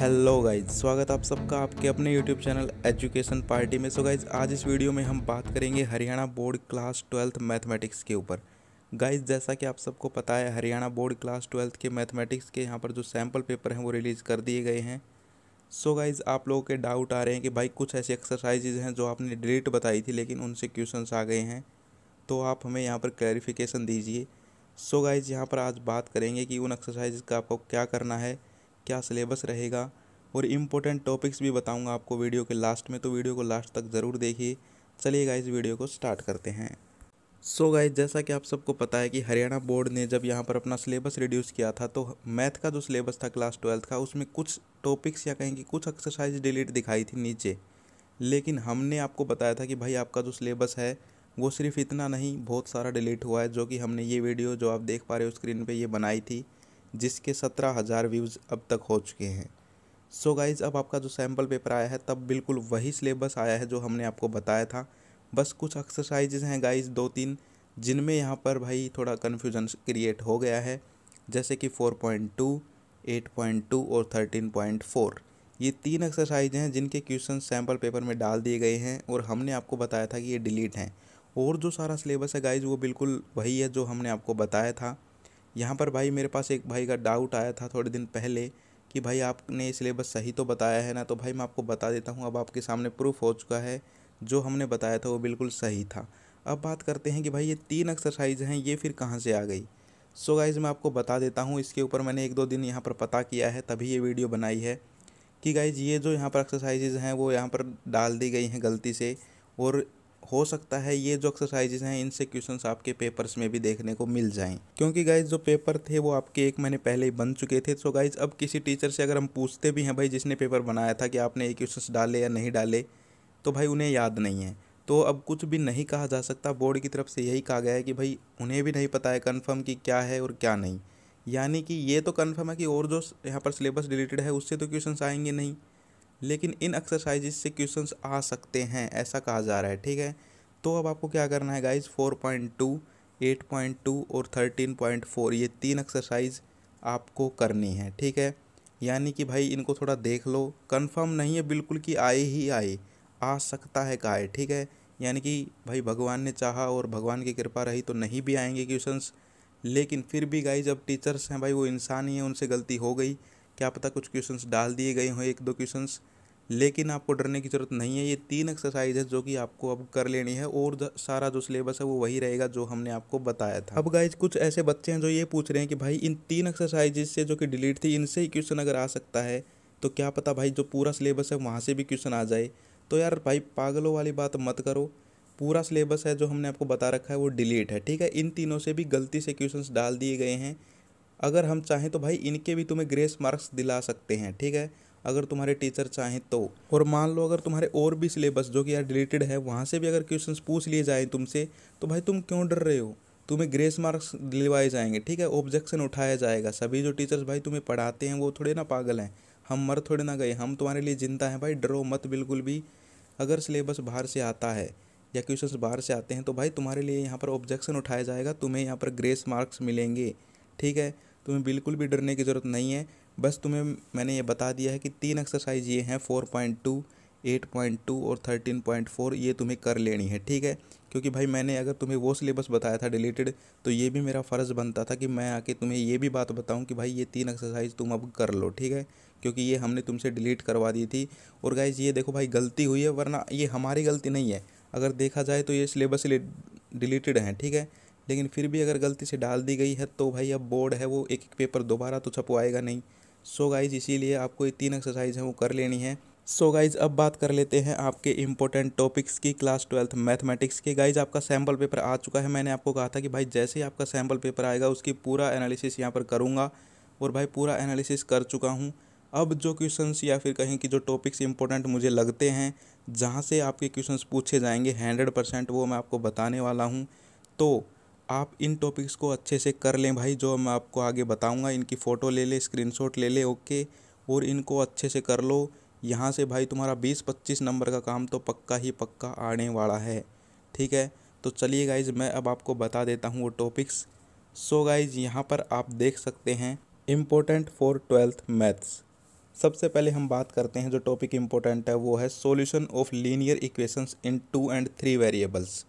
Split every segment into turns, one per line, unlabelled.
Hello guys, स्वागत आप सबका आपके अपने यूट्यूब चैनल एजुकेशन पार्टी में। सो गाइज, आज इस वीडियो में हम बात करेंगे Haryana board class 12th mathematics के ऊपर। गाइज, जैसा कि आप सबको पता है, हरियाणा बोर्ड क्लास 12th के मैथमेटिक्स के यहाँ पर जो सैम्पल पेपर हैं वो रिलीज़ कर दिए गए हैं। सो गाइज, आप लोगों के डाउट आ रहे हैं कि भाई कुछ ऐसी एक्सरसाइजेज हैं जो आपने डिलीट बताई थी लेकिन उनसे क्वेश्चंस आ गए हैं, तो आप हमें यहाँ पर क्लैरिफिकेशन दीजिए। सो गाइज, यहाँ पर आज बात करेंगे कि उन एक्सरसाइज का आपको क्या करना है, क्या सिलेबस रहेगा, और इम्पोर्टेंट टॉपिक्स भी बताऊंगा आपको वीडियो के लास्ट में, तो वीडियो को लास्ट तक ज़रूर देखिए। चलिए गाइज, वीडियो को स्टार्ट करते हैं। सो गाइज, जैसा कि आप सबको पता है कि हरियाणा बोर्ड ने जब यहाँ पर अपना सिलेबस रिड्यूस किया था, तो मैथ का जो सिलेबस था क्लास 12th का, उसमें कुछ टॉपिक्स या कहें कि कुछ एक्सरसाइज डिलीट दिखाई थी नीचे। लेकिन हमने आपको बताया था कि भाई आपका जो सिलेबस है वो सिर्फ इतना नहीं, बहुत सारा डिलीट हुआ है, जो कि हमने ये वीडियो जो आप देख पा रहे हो स्क्रीन पे ये बनाई थी, जिसके 17,000 व्यूज़ अब तक हो चुके हैं। सो गाइज़, अब आपका जो सैम्पल पेपर आया है तब बिल्कुल वही सिलेबस आया है जो हमने आपको बताया था। बस कुछ एक्सरसाइजेज हैं गाइज़, 2-3, जिनमें यहाँ पर भाई थोड़ा कन्फ्यूजन क्रिएट हो गया है, जैसे कि 4.2, 8.2 और 13.4। ये 3 एक्सरसाइज हैं जिनके क्वेश्चन सैम्पल पेपर में डाल दिए गए हैं और हमने आपको बताया था कि ये डिलीट हैं। और जो सारा सिलेबस है गाइज़ वो बिल्कुल वही है जो हमने आपको बताया था। यहाँ पर भाई मेरे पास एक भाई का डाउट आया था थोड़े दिन पहले कि भाई आपने सिलेबस सही तो बताया है ना, तो भाई मैं आपको बता देता हूँ, अब आपके सामने प्रूफ हो चुका है, जो हमने बताया था वो बिल्कुल सही था। अब बात करते हैं कि भाई ये 3 एक्सरसाइज हैं, ये फिर कहाँ से आ गई। सो गाइज़, मैं आपको बता देता हूँ, इसके ऊपर मैंने 1-2 दिन यहाँ पर पता किया है, तभी ये वीडियो बनाई है कि गाइज़ ये जो यहाँ पर एक्सरसाइजेज हैं वो यहाँ पर डाल दी गई हैं गलती से, और हो सकता है ये जो एक्सरसाइजेज हैं इनसे क्वेश्चंस आपके पेपर्स में भी देखने को मिल जाएं, क्योंकि गाइज़ जो पेपर थे वो आपके 1 महीने पहले ही बन चुके थे। सो गाइज़, अब किसी टीचर से अगर हम पूछते भी हैं भाई जिसने पेपर बनाया था कि आपने ये क्वेश्चंस डाले या नहीं डाले, तो भाई उन्हें याद नहीं है। तो अब कुछ भी नहीं कहा जा सकता, बोर्ड की तरफ से यही कहा गया है कि भाई उन्हें भी नहीं पता है कन्फर्म कि क्या है और क्या नहीं। यानी कि ये तो कन्फर्म है कि और जो यहाँ पर सिलेबस डिलीटेड है उससे तो क्वेश्चंस आएंगे नहीं, लेकिन इन एक्सरसाइजेज से क्वेश्चंस आ सकते हैं, ऐसा कहा जा रहा है। ठीक है, तो अब आपको क्या करना है गाइज, 4.2, 8.2 और 13.4 ये 3 एक्सरसाइज आपको करनी है। ठीक है, यानी कि भाई इनको थोड़ा देख लो, कंफर्म नहीं है बिल्कुल कि आए ही आए, आ सकता है का आए। ठीक है, यानी कि भाई भगवान ने चाहा और भगवान की कृपा रही तो नहीं भी आएंगे क्वेश्चंस, लेकिन फिर भी गाइज अब टीचर्स हैं भाई, वो इंसान ही है, उनसे गलती हो गई, क्या पता कुछ क्वेश्चंस डाल दिए गए हों, 1-2 क्वेश्चंस। लेकिन आपको डरने की ज़रूरत नहीं है, ये 3 एक्सरसाइज है जो कि आपको अब कर लेनी है, और सारा जो सिलेबस है वो वही रहेगा जो हमने आपको बताया था। अब गाइज कुछ ऐसे बच्चे हैं जो ये पूछ रहे हैं कि भाई इन 3 एक्सरसाइजेज से जो कि डिलीट थी, इनसे ही क्वेश्चन अगर आ सकता है तो क्या पता भाई जो पूरा सिलेबस है वहाँ से भी क्वेश्चन आ जाए। तो यार भाई पागलों वाली बात मत करो, पूरा सिलेबस है जो हमने आपको बता रखा है वो डिलीट है। ठीक है, इन तीनों से भी गलती से क्वेश्चंस डाल दिए गए हैं। अगर हम चाहें तो भाई इनके भी तुम्हें ग्रेस मार्क्स दिला सकते हैं। ठीक है, अगर तुम्हारे टीचर चाहें तो। और मान लो अगर तुम्हारे और भी सिलेबस जो कि यार डिलीटेड है वहाँ से भी अगर क्वेश्चंस पूछ लिए जाएँ तुमसे, तो भाई तुम क्यों डर रहे हो, तुम्हें ग्रेस मार्क्स दिलवाए जाएंगे। ठीक है, ऑब्जेक्शन उठाया जाएगा। सभी जो टीचर्स भाई तुम्हें पढ़ाते हैं वो थोड़े ना पागल हैं, हम मर थोड़े ना गए, हम तुम्हारे लिए जिंदा हैं भाई, डरो मत बिल्कुल भी। अगर सिलेबस बाहर से आता है या क्वेश्चंस बाहर से आते हैं तो भाई तुम्हारे लिए यहाँ पर ऑब्जेक्शन उठाया जाएगा, तुम्हें यहाँ पर ग्रेस मार्क्स मिलेंगे। ठीक है, तुम्हें बिल्कुल भी डरने की ज़रूरत नहीं है। बस तुम्हें मैंने ये बता दिया है कि 3 एक्सरसाइज ये हैं, 4.2, 8.2 और 13.4, ये तुम्हें कर लेनी है। ठीक है, क्योंकि भाई मैंने अगर तुम्हें वो सिलेबस बताया था डिलीटेड, तो ये भी मेरा फ़र्ज़ बनता था कि मैं आके तुम्हें ये भी बात बताऊं कि भाई ये 3 एक्सरसाइज तुम अब कर लो। ठीक है, क्योंकि ये हमने तुमसे डिलीट करवा दी थी। और गाइज ये देखो भाई गलती हुई है, वरना ये हमारी गलती नहीं है, अगर देखा जाए तो ये सिलेबस डिलीटेड हैं। ठीक है, लेकिन फिर भी अगर गलती से डाल दी गई है तो भाई अब बोर्ड है वो एक एक पेपर दोबारा तो छपवाएगा नहीं। सो गाइज इसीलिए आपको ये 3 एक्सरसाइज हैं वो कर लेनी है। सो गाइज अब बात कर लेते हैं आपके इंपॉर्टेंट टॉपिक्स की, क्लास 12th मैथमेटिक्स के। गाइज आपका सैम्पल पेपर आ चुका है, मैंने आपको कहा था कि भाई जैसे ही आपका सैम्पल पेपर आएगा उसकी पूरा एनालिसिस यहाँ पर करूँगा, और भाई पूरा एनालिसिस कर चुका हूँ। अब जो क्वेश्चंस या फिर कहें कि जो टॉपिक्स इंपॉर्टेंट मुझे लगते हैं जहाँ से आपके क्वेश्चंस पूछे जाएंगे 100%, वो मैं आपको बताने वाला हूँ। तो आप इन टॉपिक्स को अच्छे से कर लें भाई, जो मैं आपको आगे बताऊंगा, इनकी फ़ोटो ले ले, स्क्रीनशॉट ले ले, ओके, और इनको अच्छे से कर लो। यहाँ से भाई तुम्हारा 20-25 नंबर का काम तो पक्का ही पक्का आने वाला है। ठीक है, तो चलिए गाइज मैं अब आपको बता देता हूँ वो टॉपिक्स। सो गाइज यहाँ पर आप देख सकते हैं, इम्पोर्टेंट फॉर 12th मैथ्स। सबसे पहले हम बात करते हैं, जो टॉपिक इम्पोर्टेंट है वो है solution of linear equations in 2 and 3 variables.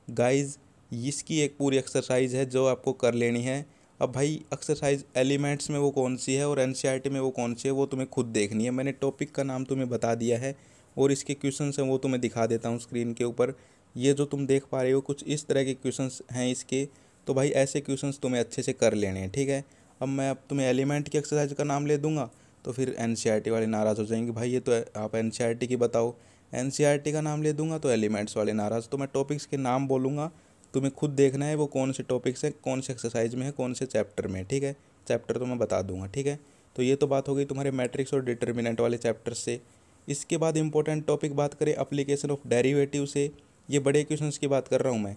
Guys इसकी एक पूरी एक्सरसाइज है जो आपको कर लेनी है। अब भाई एक्सरसाइज एलिमेंट्स में वो कौन सी है और एनसीईआरटी में वो कौन सी है वो तुम्हें खुद देखनी है। मैंने टॉपिक का नाम तुम्हें बता दिया है और इसके क्वेश्चंस हैं वो तुम्हें दिखा देता हूँ स्क्रीन के ऊपर। ये जो तुम देख पा रहे हो कुछ इस तरह के क्वेश्चंस हैं इसके, तो भाई ऐसे क्वेश्चंस तुम्हें अच्छे से कर लेने हैं, ठीक है। अब तुम्हें एलिमेंट की एक्सरसाइज का नाम ले दूंगा तो फिर एनसीईआरटी वाले नाराज़ हो जाएंगे, भाई ये तो आप एनसीईआरटी की बताओ। एनसीईआरटी का नाम ले दूंगा तो एलिमेंट्स वाले नाराज़। तो मैं टॉपिक्स के नाम बोलूँगा, तुम्हें खुद देखना है वो कौन से टॉपिक्स हैं, कौन से एक्सरसाइज में है, कौन से चैप्टर में, ठीक है। चैप्टर तो मैं बता दूंगा, ठीक है। तो ये तो बात हो गई तुम्हारे मैट्रिक्स और डिटर्मिनेंट वाले चैप्टर से। इसके बाद इंपॉर्टेंट टॉपिक बात करें अप्लीकेशन ऑफ डेरिवेटिव से, ये बड़े क्वेश्चंस की बात कर रहा हूँ मैं।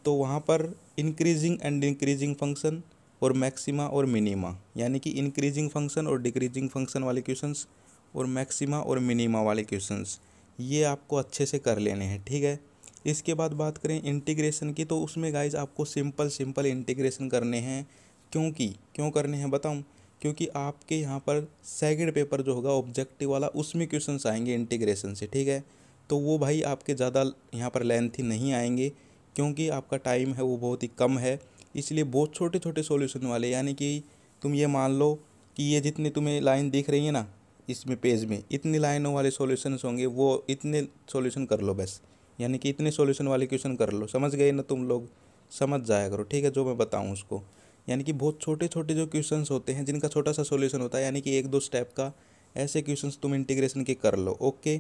तो वहाँ पर इंक्रीजिंग एंड डिक्रीजिंग फंक्शन और मैक्सिमा और मिनिमा, यानी कि इंक्रीजिंग फंक्शन और डिक्रीजिंग फंक्शन वाले क्वेश्चंस और मैक्सिमा और मिनिमा वाले क्वेश्चंस, ये आपको अच्छे से कर लेने हैं, ठीक है। इसके बाद बात करें इंटीग्रेशन की, तो उसमें गाइज आपको सिंपल इंटीग्रेशन करने हैं। क्यों करने हैं बताऊं? क्योंकि आपके यहाँ पर सेकंड पेपर जो होगा ऑब्जेक्टिव वाला, उसमें क्वेश्चंस आएंगे इंटीग्रेशन से, ठीक है। तो वो भाई आपके ज़्यादा यहाँ पर लेंथी नहीं आएंगे क्योंकि आपका टाइम है वो बहुत ही कम है। इसलिए बहुत छोटे छोटे सॉल्यूशन वाले, यानी कि तुम ये मान लो कि ये जितनी तुम्हें लाइन दिख रही है ना इसमें पेज में, इतनी लाइनों वाले सॉल्यूशंस होंगे, वो इतने सॉल्यूशन कर लो बस। यानी कि इतने सॉल्यूशन वाले क्वेश्चन कर लो, समझ गए ना तुम लोग? समझ जाया करो, ठीक है, जो मैं बताऊँ उसको। यानी कि बहुत छोटे छोटे जो क्वेश्चंस होते हैं जिनका छोटा सा सॉल्यूशन होता है, यानी कि 1-2 स्टेप का, ऐसे क्वेश्चंस तुम इंटीग्रेशन के कर लो, ओके।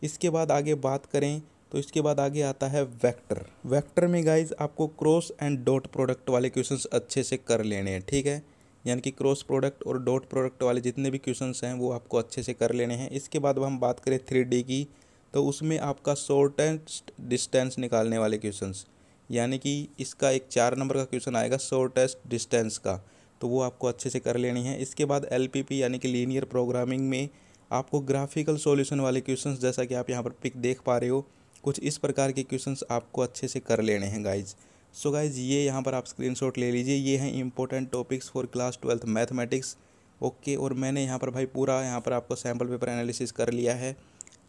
इसके बाद आगे बात करें तो इसके बाद आगे आता है वेक्टर। वेक्टर में गाइज आपको क्रॉस एंड डॉट प्रोडक्ट वाले क्वेश्चंस अच्छे से कर लेने हैं, ठीक है। यानी कि क्रॉस प्रोडक्ट और डॉट प्रोडक्ट वाले जितने भी क्वेश्चंस हैं वो आपको अच्छे से कर लेने हैं। इसके बाद हम बात करें 3D की, तो उसमें आपका शॉर्टेस्ट डिस्टेंस निकालने वाले क्वेश्चंस, यानी कि इसका एक 4 नंबर का क्वेश्चन आएगा शॉर्टेस्ट डिस्टेंस का, तो वो आपको अच्छे से कर लेनी है। इसके बाद एलपीपी यानी कि लीनियर प्रोग्रामिंग में आपको ग्राफिकल सॉल्यूशन वाले क्वेश्चंस, जैसा कि आप यहाँ पर पिक देख पा रहे हो, कुछ इस प्रकार के क्वेश्चंस आपको अच्छे से कर लेने हैं गाइज। सो गाइज ये यहाँ पर आप स्क्रीनशॉट ले लीजिए, ये हैं important topics for class 12th mathematics, okay. और मैंने यहाँ पर भाई पूरा यहाँ पर आपको सैम्पल पेपर एनालिसिस कर लिया है।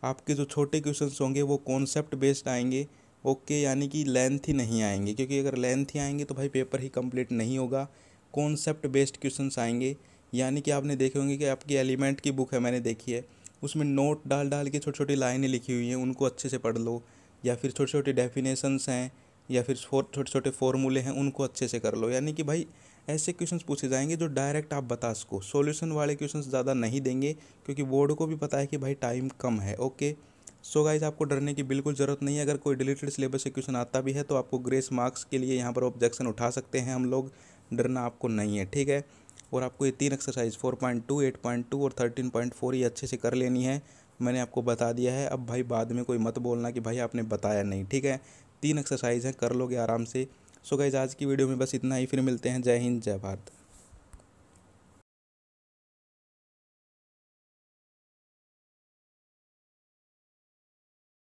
आपके जो छोटे क्वेश्चंस होंगे वो कॉन्सेप्ट बेस्ड आएंगे, ओके, यानी कि लेंथ ही नहीं आएंगे, क्योंकि अगर लेंथ ही आएंगे तो भाई पेपर ही कंप्लीट नहीं होगा। कॉन्सेप्ट बेस्ड क्वेश्चंस आएंगे, यानी कि आपने देखे होंगे कि आपकी एलिमेंट की बुक है, मैंने देखी है, उसमें नोट डाल डाल के छोटी छोटी लाइनें लिखी हुई हैं, उनको अच्छे से पढ़ लो। या फिर छोटे छोटे डेफिनेशंस हैं या फिर छोटे छोटे फॉर्मूले हैं, उनको अच्छे से कर लो। यानी कि भाई ऐसे क्वेश्चंस पूछे जाएंगे जो डायरेक्ट आप बता सको। सॉल्यूशन वाले क्वेश्चंस ज़्यादा नहीं देंगे क्योंकि बोर्ड को भी पता है कि भाई टाइम कम है, ओके। सो गाइज आपको डरने की बिल्कुल ज़रूरत नहीं है। अगर कोई डिलीटेड सिलेबस से क्वेश्चन आता भी है तो आपको ग्रेस मार्क्स के लिए यहाँ पर ऑब्जेक्शन उठा सकते हैं हम लोग, डरना आपको नहीं है, ठीक है। और आपको ये 3 एक्सरसाइज 4.2, 8.2 और 13.4 ये अच्छे से कर लेनी है, मैंने आपको बता दिया है। अब भाई बाद में कोई मत बोलना कि भाई आपने बताया नहीं, ठीक है। 3 एक्सरसाइज हैं, कर लोगे आराम से। सो गाइज आज की वीडियो में बस इतना ही, फिर मिलते हैं। जय हिंद, जय भारत।